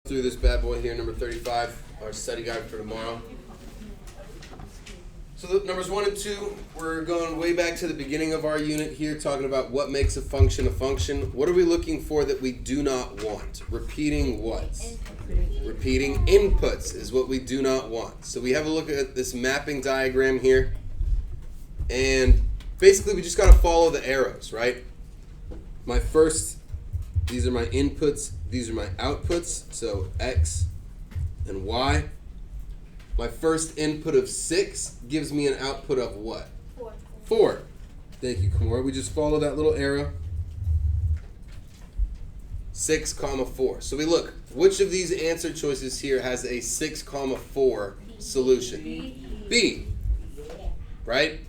Through this bad boy here, number 35, our study guide for tomorrow. So the numbers 1 and 2, we're going way back to the beginning of our unit here, talking about what makes a function a function. What are we looking for that we do not want? Repeating what? Repeating inputs is what we do not want. So we have a look at this mapping diagram here. And basically we just got to follow the arrows, right? These are my inputs, these are my outputs, so X and Y. My first input of 6 gives me an output of what? 4. Thank you, Kamora. We just follow that little arrow. 6, 4. So we look, which of these answer choices here has a 6, 4 solution? B. Right?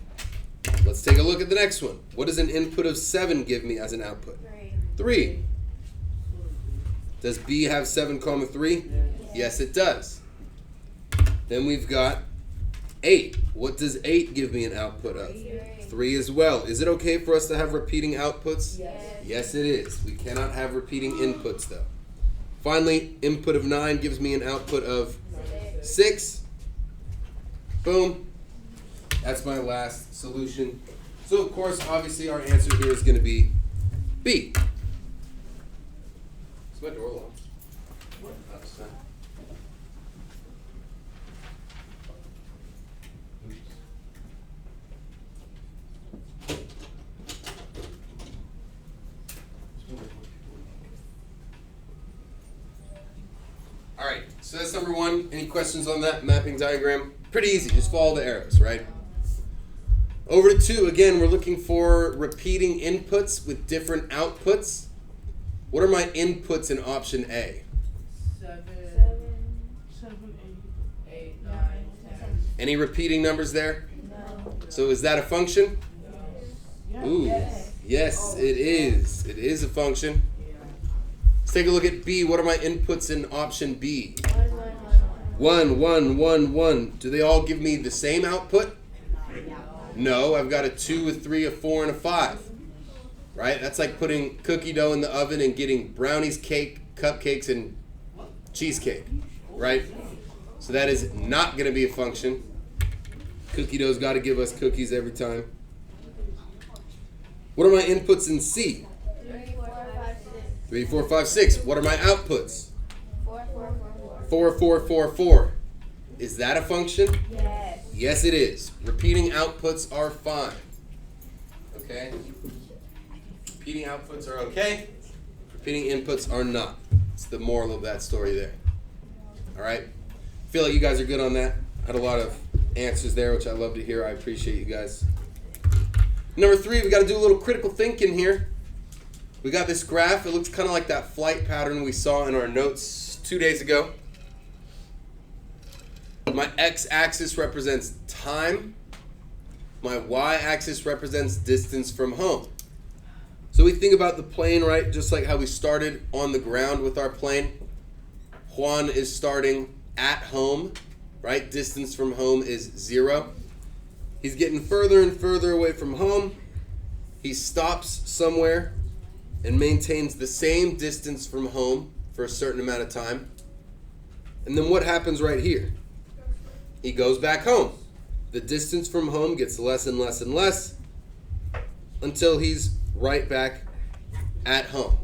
Let's take a look at the next one. What does an input of 7 give me as an output? 3. Does B have 7, 3? Yes, it does. Then we've got 8. What does 8 give me an output of? 3 as well. Is it okay for us to have repeating outputs? Yes, it is. We cannot have repeating inputs, though. Finally, input of 9 gives me an output of 6. Boom. That's my last solution. So, of course, obviously, our answer here is going to be B. Is my door locked? All right, so that's number 1. Any questions on that mapping diagram? Pretty easy, just follow the arrows, right? Over to 2, again, we're looking for repeating inputs with different outputs. What are my inputs in option A? 7, 8, 9, 10. Any repeating numbers there? No. So is that a function? Yes. Ooh, yes, it is. It is a function. Let's take a look at B. What are my inputs in option B? 1, 1, 1, 1. Do they all give me the same output? No, I've got a 2, a 3, a 4, and a 5. Right? That's like putting cookie dough in the oven and getting brownies, cake, cupcakes, and cheesecake. Right? So that is not going to be a function. Cookie dough's got to give us cookies every time. What are my inputs in C? 3, 4, 5, 6. What are my outputs? 4, 4, 4, 4. Is that a function? Yes. Yes, it is. Repeating outputs are fine. Okay? Repeating outputs are okay. Repeating inputs are not. It's the moral of that story there. All right? Feel like you guys are good on that. Had a lot of answers there, which I love to hear. I appreciate you guys. Number 3, we got to do a little critical thinking here. We got this graph. It looks kind of like that flight pattern we saw in our notes 2 days ago. My x-axis represents time. My y-axis represents distance from home. So we think about the plane, right? Just like how we started on the ground with our plane. Juan is starting at home, right? Distance from home is 0. He's getting further and further away from home. He stops somewhere and maintains the same distance from home for a certain amount of time. And then what happens right here? He goes back home. The distance from home gets less and less and less until he's right back at home.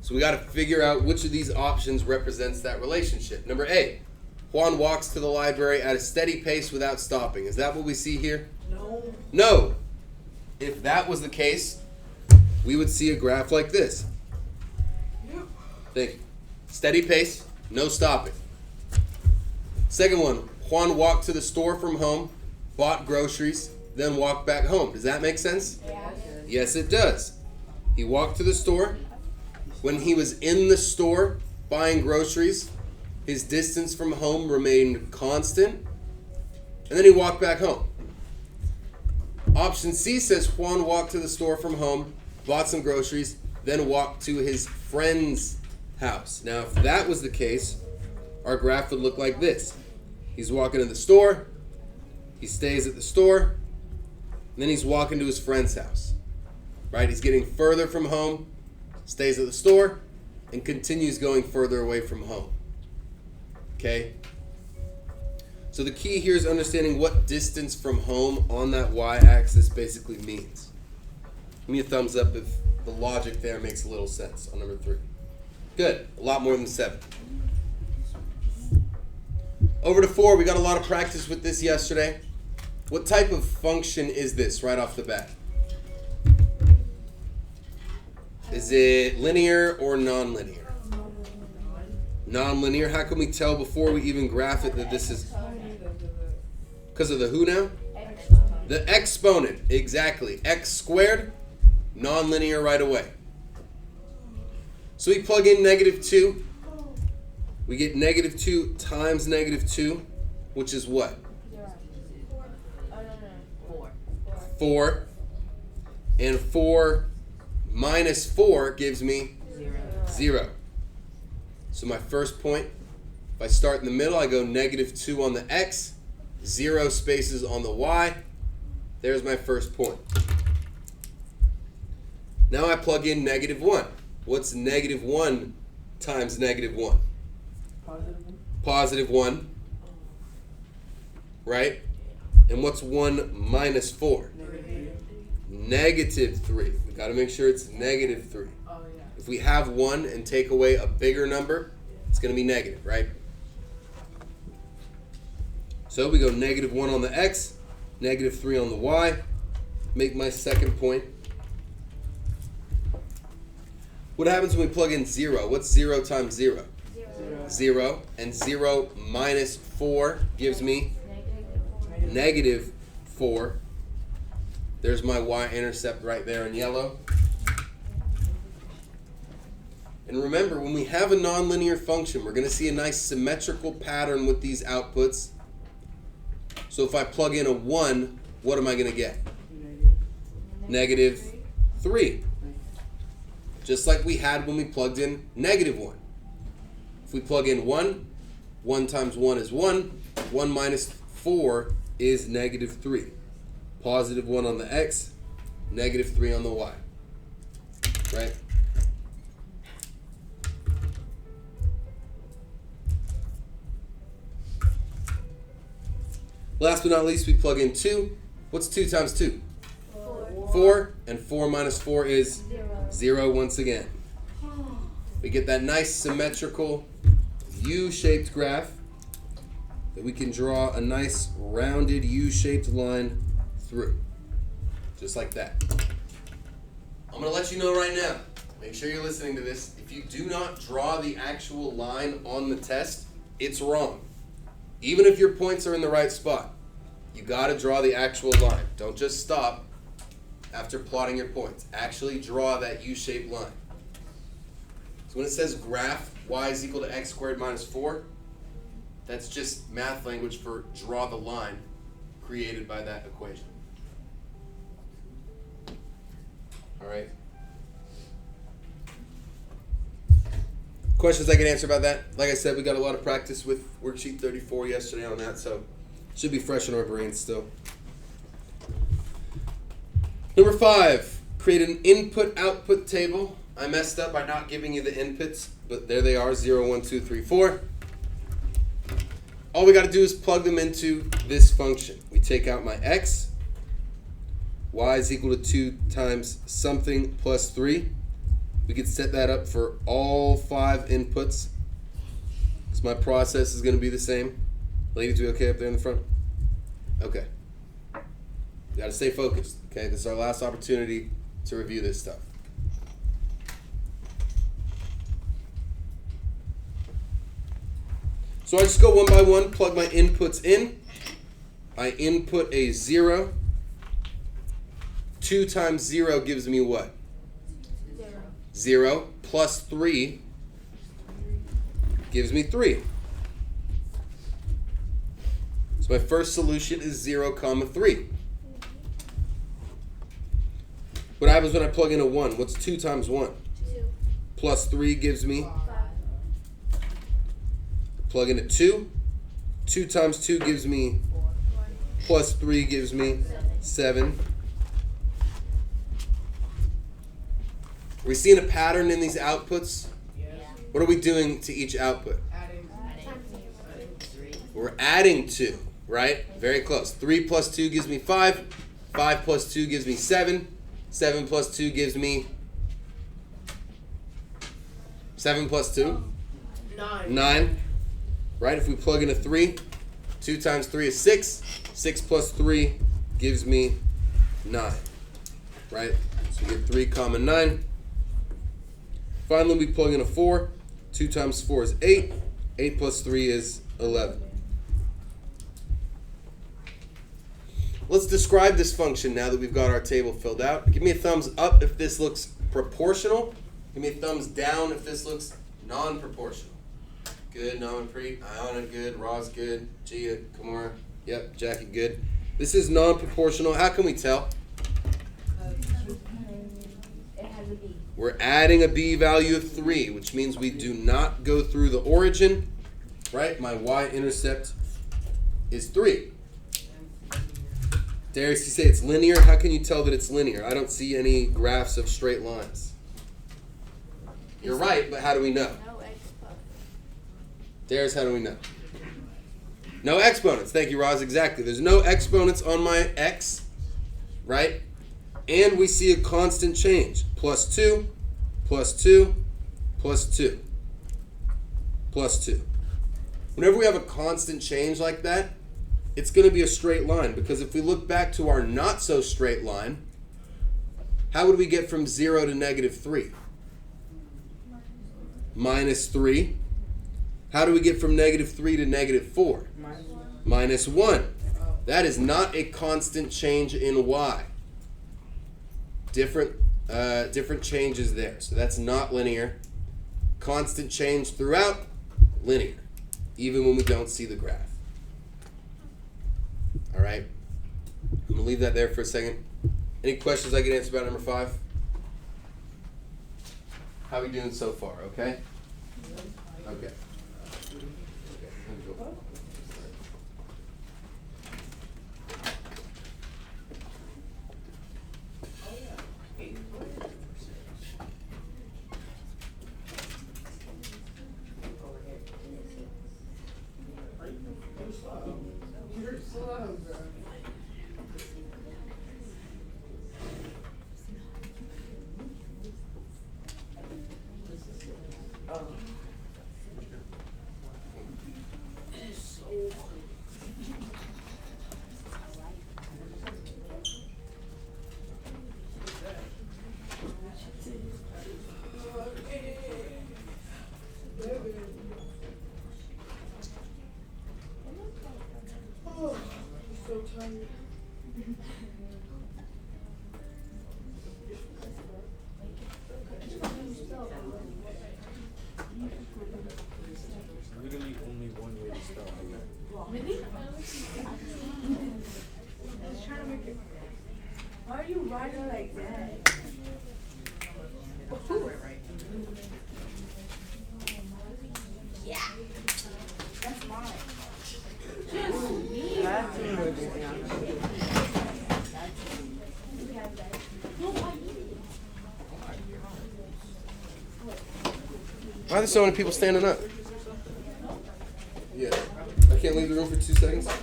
So we got to figure out which of these options represents that relationship. Number A, Juan walks to the library at a steady pace without stopping. Is that what we see here? No. No. If that was the case, we would see a graph like this. Thank you. Steady pace, no stopping. Second one, Juan walked to the store from home, bought groceries, then walked back home. Does that make sense? Yes. Yes, it does. He walked to the store. When he was in the store buying groceries, his distance from home remained constant, and then he walked back home. Option C says Juan walked to the store from home, bought some groceries, then walked to his friend's house. Now, if that was the case, our graph would look like this. He's walking to the store, he stays at the store, and then he's walking to his friend's house. Right? He's getting further from home, stays at the store, and continues going further away from home. Okay? So the key here is understanding what distance from home on that y-axis basically means. Give me a thumbs up if the logic there makes a little sense on number 3. Good. A lot more than 7. Over to 4. We got a lot of practice with this yesterday. What type of function is this right off the bat? Is it linear or nonlinear? Nonlinear. How can we tell before we even graph it that this is... Because of the who now? The exponent. Exactly. X squared. Nonlinear right away. So we plug in -2. We get -2 times -2, which is what? 4. And 4 minus 4 gives me 0. So my first point, if I start in the middle, I go -2 on the x, 0 spaces on the y. There's my first point. Now I plug in -1. What's -1 times -1? Positive 1. Right? And what's 1 minus 4? -3. We got to make sure it's -3. If we have 1 and take away a bigger number, it's going to be negative, right? So we go -1 on the x, -3 on the y. Make my second point. What happens when we plug in 0? What's 0 times 0? 0. And 0 minus 4 gives me -4. There's my y-intercept right there in yellow. And remember, when we have a nonlinear function, we're going to see a nice symmetrical pattern with these outputs. So if I plug in a 1, what am I going to get? -3. Just like we had when we plugged in -1. If we plug in 1, 1 times 1 is 1. 1 minus 4 is -3. Positive 1 on the x, -3 on the y. Right? Last but not least, we plug in 2. What's 2 times 2? 4. And 4 minus 4 is 0 once again. We get that nice symmetrical U-shaped graph that we can draw a nice rounded U-shaped line through. Just like that. I'm going to let you know right now, make sure you're listening to this, if you do not draw the actual line on the test, it's wrong. Even if your points are in the right spot, you got to draw the actual line. Don't just stop after plotting your points. Actually draw that U-shaped line. So when it says graph y is equal to x squared minus 4, that's just math language for draw the line created by that equation. All right. Questions I can answer about that? Like I said, we got a lot of practice with worksheet 34 yesterday on that, so it should be fresh in our brains still. Number 5, create an input-output table. I messed up by not giving you the inputs, but there they are, 0, 1, 2, 3, 4. All we got to do is plug them into this function. We take out my x. Y is equal to 2 times something plus 3. We could set that up for all 5 inputs. So my process is going to be the same. Ladies, we okay up there in the front? Okay. You got to stay focused. Okay, this is our last opportunity to review this stuff. So I just go one by one, plug my inputs in. I input a 0. 2 times 0 gives me what? 0 plus 3 gives me 3. So my first solution is 0, 3. What happens when I plug in a 1? What's 2 times 1? 2. Plus 3 gives me? 5. Plug in a 2. 2 times 2 gives me? 4. Plus 3 gives me? 7. Are we seeing a pattern in these outputs? Yeah. What are we doing to each output? Adding. We're adding 2, right? Very close. 3 plus 2 gives me 5. 5 plus 2 gives me 7. 7 plus 2 gives me 7 plus 2? 9. Right? If we plug in a 3, 2 times 3 is 6. 6 plus 3 gives me 9. Right? So we get 3 common 9. Finally, we plug in a 4. 2 times 4 is 8. 8 plus 3 is 11. Let's describe this function now that we've got our table filled out. Give me a thumbs up if this looks proportional. Give me a thumbs down if this looks non-proportional. Good, Namanpreet. Ayana, good. Roz, good. Gia, Kamara. Yep, Jackie, good. This is non-proportional. How can we tell? It has a B. We're adding a b value of 3, which means we do not go through the origin, right? My y-intercept is 3. Darius, you say it's linear. How can you tell that it's linear? I don't see any graphs of straight lines. You're right, but how do we know? No exponents. Darius, how do we know? No exponents. Thank you, Roz. Exactly. There's no exponents on my x, right? And we see a constant change. Plus 2, plus 2, plus 2, plus 2. Whenever we have a constant change like that, it's going to be a straight line, because if we look back to our not so straight line, how would we get from 0 to negative 3? Minus 3. How do we get from negative 3 to negative 4? Minus 1. That is not a constant change in y. Different changes there. So that's not linear. Constant change throughout, linear, even when we don't see the graph. All right, I'm going to leave that there for a second. Any questions I can answer about number 5? How are we doing so far, okay? Okay. You're slow, bro. Oh, I'm so tired. Literally only one way to stop. Really? I was trying to make it. Why are you riding like that? Yeah. That's mine. Just me. Why are there so many people standing up? Yeah. I can't leave the room for 2 seconds? What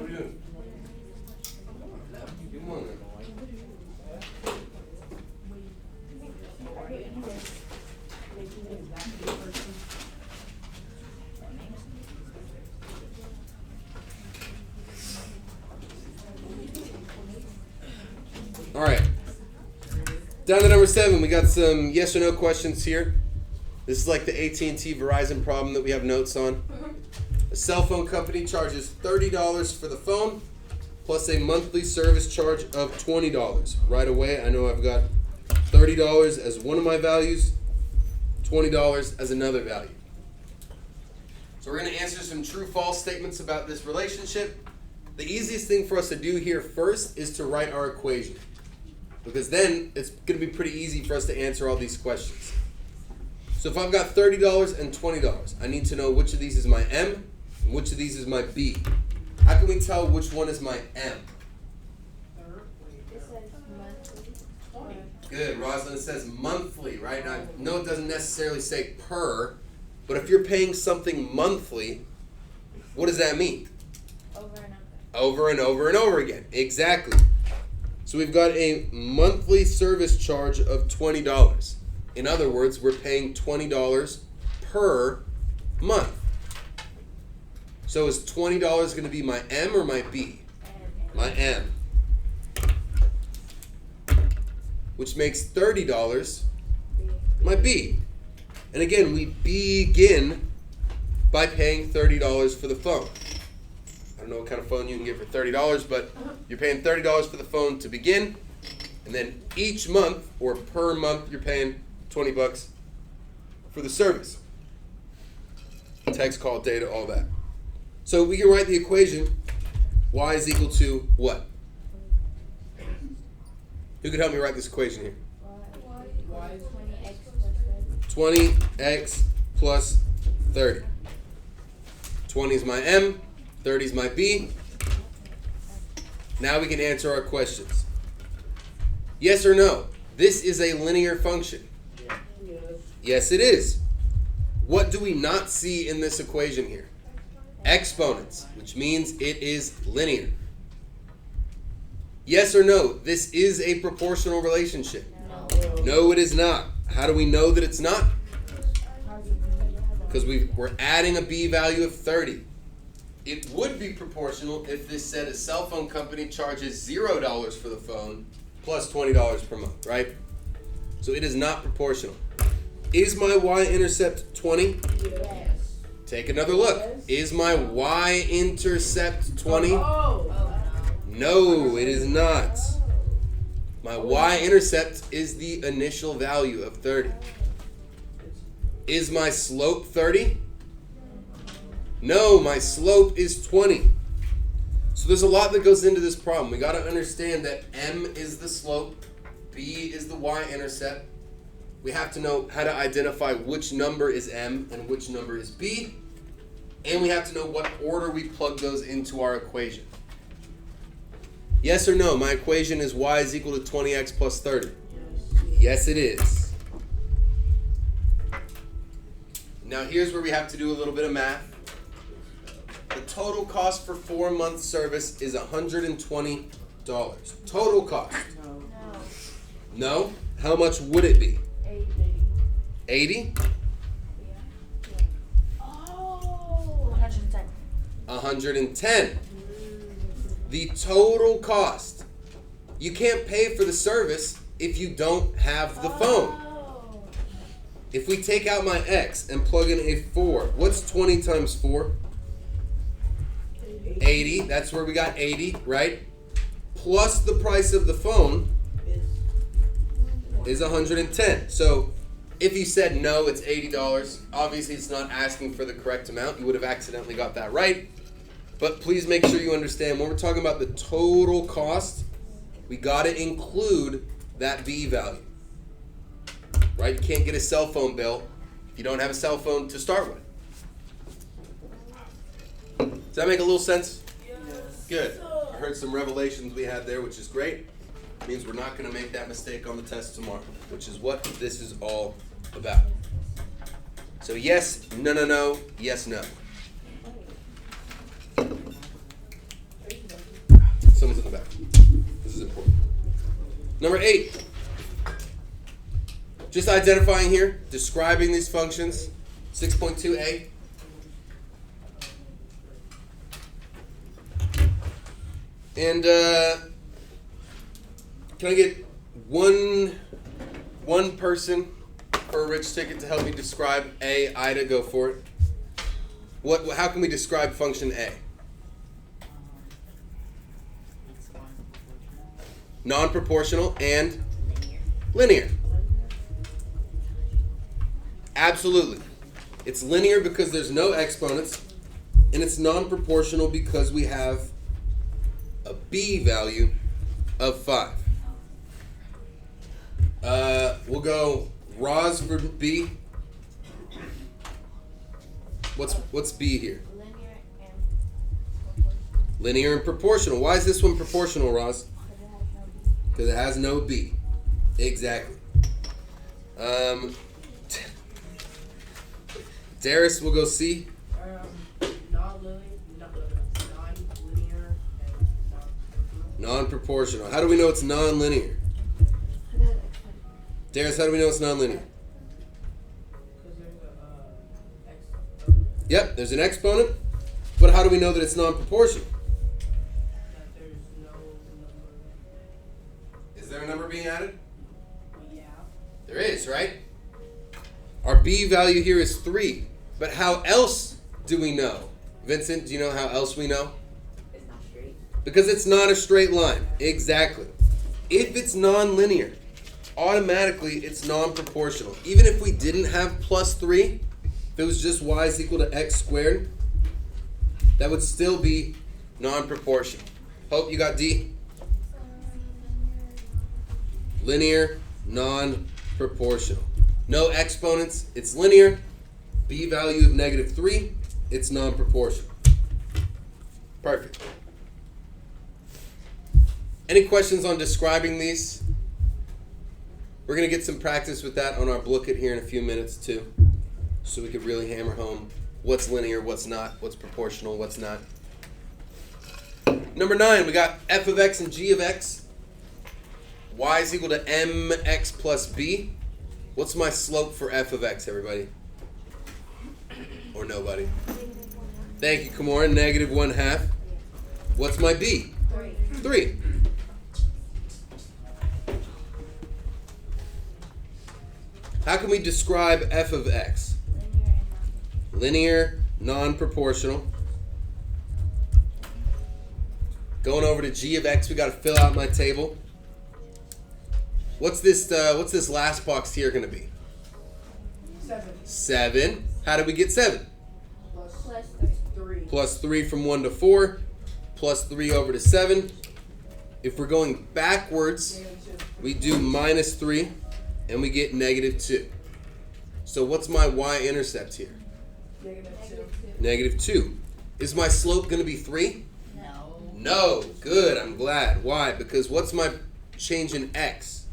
are you doing? Come on, man. All right. Down to number 7, we got some yes or no questions here. This is like the AT&T Verizon problem that we have notes on. A cell phone company charges $30 for the phone plus a monthly service charge of $20. Right away, I know I've got $30 as one of my values, $20 as another value. So we're going to answer some true-false statements about this relationship. The easiest thing for us to do here first is to write our equation, because then it's going to be pretty easy for us to answer all these questions. So if I've got $30 and $20, I need to know which of these is my M and which of these is my B. How can we tell which one is my M? It says monthly. Good. Rosalind says monthly, right? Now, no, it doesn't necessarily say per, but if you're paying something monthly, what does that mean? Over and over. Over and over and over again. Exactly. So we've got a monthly service charge of $20. In other words, we're paying $20 per month. So is $20 going to be my M or my B? My M. Which makes $30 my B. And again, we begin by paying $30 for the phone. I don't know what kind of phone you can get for $30, but you're paying $30 for the phone to begin, and then each month or per month you're paying $20 for the service. Text, call, data, all that. So we can write the equation y is equal to what? Who could help me write this equation here? Y is 20x plus 30. 20x plus 30. 20 is my M, 30 is my B. Now we can answer our questions. Yes or no? This is a linear function. Yes. Yes, it is. What do we not see in this equation here? Exponents, which means it is linear. Yes or no? This is a proportional relationship. No. No, it is not. How do we know that it's not? Because we're adding a B value of 30. It would be proportional if this said a cell phone company charges $0 for the phone plus $20 per month, right? So it is not proportional. Is my y-intercept 20? Yes. Take another look. Yes. Is my y-intercept 20? Oh. No, it is not. My y-intercept is the initial value of 30. Is my slope 30? No, my slope is 20. So there's a lot that goes into this problem. We got to understand that M is the slope, B is the y-intercept. We have to know how to identify which number is M and which number is B. And we have to know what order we plug those into our equation. Yes or no? My equation is y is equal to 20x plus 30. Yes, it is. Now here's where we have to do a little bit of math. The total cost for 4-month service is $120. Total cost. No. No. No? How much would it be? 80. 80? Oh. 110. 110. The total cost. You can't pay for the service if you don't have the phone. Oh. If we take out my x and plug in a 4, what's 20 times 4? 80. That's where we got 80, right? Plus the price of the phone is 110. So if you said no, it's $80. Obviously, it's not asking for the correct amount. You would have accidentally got that right. But please make sure you understand when we're talking about the total cost, we got to include that B value. Right? You can't get a cell phone bill if you don't have a cell phone to start with. Does that make a little sense? Yes. Good. I heard some revelations we had there, which is great. It means we're not going to make that mistake on the test tomorrow, which is what this is all about. So yes, no, no, no, yes, no. Someone's in the back. This is important. Number 8. Just identifying here, describing these functions. 6.2a. And can I get one person for a rich ticket to help me describe A? Ida, go for it. How can we describe function A? Non-proportional and linear. Absolutely. It's linear because there's no exponents, and it's non-proportional because we have a B value of 5. We'll go Roz for B. What's B here? Linear and proportional. Linear and proportional. Why is this one proportional, Roz? Because it has no B. Exactly. Darius will go C. Non-linear and Non-proportional. How do we know it's non-linear? Darius, how do we know it's non-linear? because there's a x. Yep, there's an exponent. But how do we know that it's non-proportional? That there's no number. Is there a number being added? Yeah. There is, right? Our B value here is 3. But how else do we know? Vincent, do you know how else we know? It's not straight. Because it's not a straight line. Exactly. If it's non-linear, automatically it's non-proportional. Even if we didn't have plus 3, if it was just y is equal to x squared, that would still be non-proportional. Hope you got D? Linear, non-proportional. No exponents, it's linear. B value of -3, it's non-proportional. Perfect. Any questions on describing these? We're going to get some practice with that on our booklet here in a few minutes too, so we could really hammer home what's linear, what's not, what's proportional, what's not. Number 9, we got f of x and g of x. Y is equal to mx plus b. What's my slope for f of x, everybody? Or nobody? Thank you, Kamora. -1/2. What's my b? 3. How can we describe f of x? Linear, non-proportional. Going over to g of x, we got to fill out my table. What's this last box here going to be? 7 7. How did we get 7? plus 3. Plus 3 from 1 to 4. Plus 3 over to 7. If we're going backwards, we do -3 and we get -2. So what's my y-intercept here? -2. -2. Is my slope going to be 3? No. No. Good. I'm glad. Why? Because what's my change in x?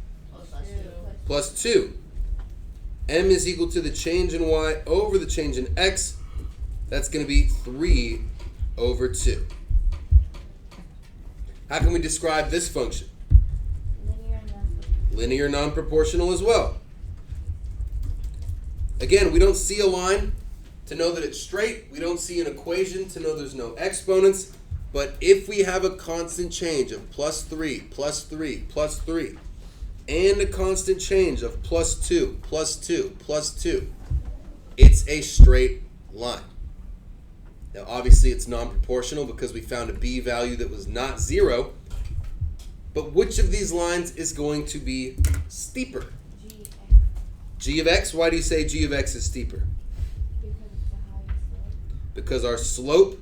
Plus 2. M is equal to the change in y over the change in x. That's going to be 3 over 2. How can we describe this function? Linear, non-proportional as well. Again, we don't see a line to know that it's straight. We don't see an equation to know there's no exponents. But if we have a constant change of +3, +3, +3, and a constant change of +2, +2, +2, it's a straight line. Now, obviously, it's non-proportional because we found a b value that was not 0. But which of these lines is going to be steeper? G of x. Why do you say g of x is steeper? Because our slope,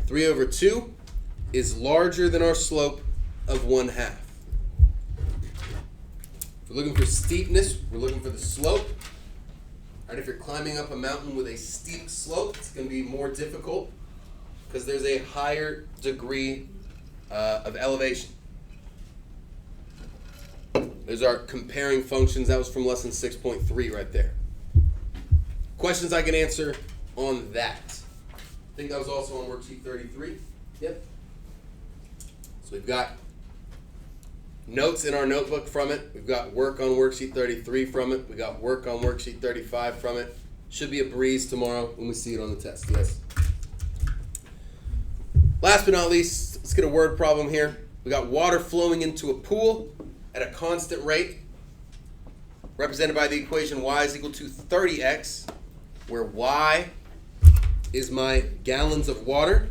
3 over 2, is larger than our slope of 1/2. If we're looking for steepness, we're looking for the slope. Right, if you're climbing up a mountain with a steep slope, it's going to be more difficult because there's a higher degree of elevation. There's our comparing functions. That was from lesson 6.3 right there. Questions I can answer on that? I think that was also on worksheet 33. Yep. So we've got notes in our notebook from it. We've got work on worksheet 33 from it. We got work on worksheet 35 from it. Should be a breeze tomorrow when we see it on the test. Yes. Last but not least, let's get a word problem here. We got water flowing into a pool at a constant rate, represented by the equation y is equal to 30x, where y is my gallons of water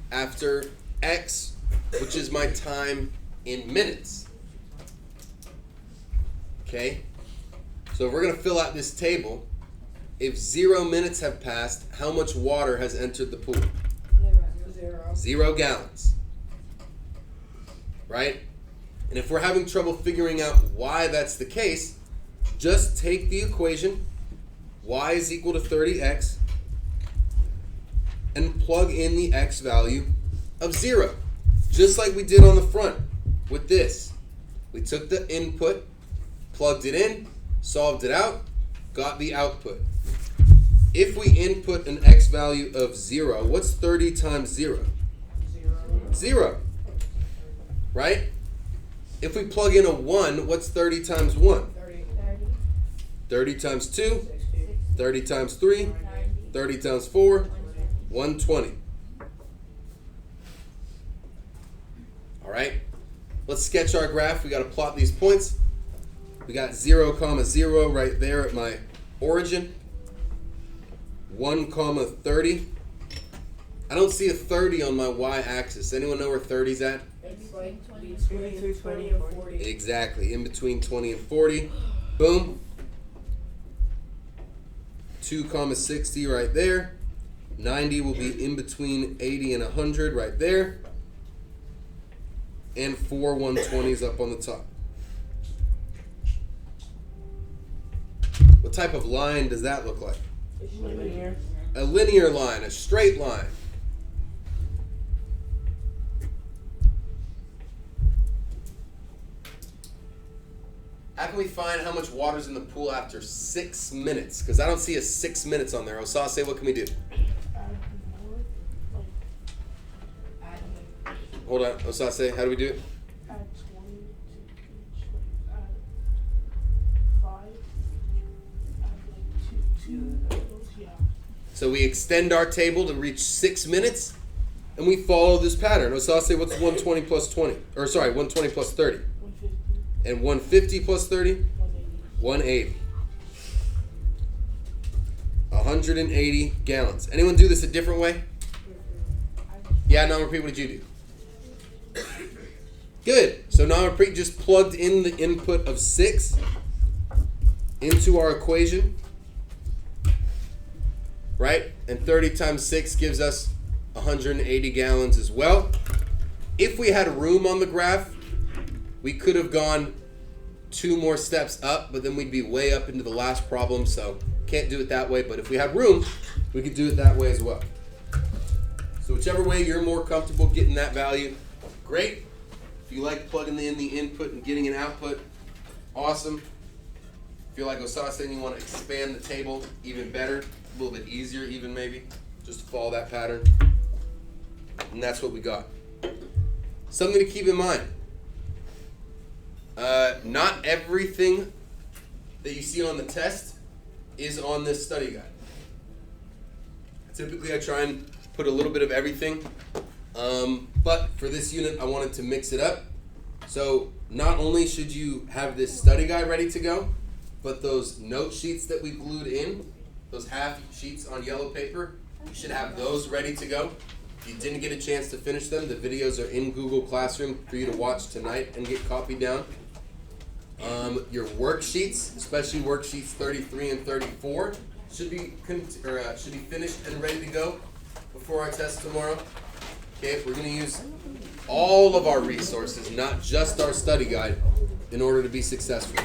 after x, which is my time in minutes. Okay? So if we're going to fill out this table, if 0 minutes have passed, how much water has entered the pool? 0. 0 gallons. Right? And if we're having trouble figuring out why that's the case, just take the equation y is equal to 30x and plug in the x value of 0. Just like we did on the front with this. We took the input, plugged it in, solved it out, got the output. If we input an x value of 0, what's 30 times 0? 0. Right? If we plug in a 1, what's 30 times 1? 30 times 2, 30 times 3, 30 times 4, 120. All right? Let's sketch our graph. We got to plot these points. We got 0, 0 right there at my origin. 1, 30. I don't see a 30 on my y-axis. Anyone know where 30's at? Between 20 and 40. Exactly, in between 20 and 40. Boom. 2, 60 right there. 90 will be in between 80 and 100 right there. And 4 120s up on the top. What type of line does that look like? Linear. A linear line, a straight line. How can we find how much water's in the pool after 6 minutes? Because I don't see a 6 minutes on there. Osase, what can we do? Hold on, Osase, how do we do it? Add 20 to each, add 5, add two of those, yeah. So we extend our table to reach 6 minutes, and we follow this pattern. Osase, what's 120 plus 20? Or sorry, 120 plus 30. 150, And 150 plus 30? 180. 180. 180 gallons. Anyone do this a different way? Yeah, Namarpreet, what did you do? Good. So Namarpreet just plugged in the input of 6 into our equation. Right? And 30 times 6 gives us 180 gallons as well. If we had room on the graph, we could have gone 2 more steps up, but then we'd be way up into the last problem, so can't do it that way. But if we had room, we could do it that way as well. So whichever way you're more comfortable getting that value, great. If you like plugging in the input and getting an output, awesome. If you're like Osase and you want to expand the table even better, a little bit easier even maybe, just to follow that pattern. And that's what we got. Something to keep in mind. Not everything that you see on the test is on this study guide. Typically I try and put a little bit of everything, but for this unit I wanted to mix it up. So not only should you have this study guide ready to go, but those note sheets that we glued in, those half sheets on yellow paper, you should have those ready to go. If you didn't get a chance to finish them, the videos are in Google Classroom for you to watch tonight and get copied down. Your worksheets, especially worksheets 33 and 34, should be finished and ready to go before our test tomorrow. Okay, we're going to use all of our resources, not just our study guide, in order to be successful.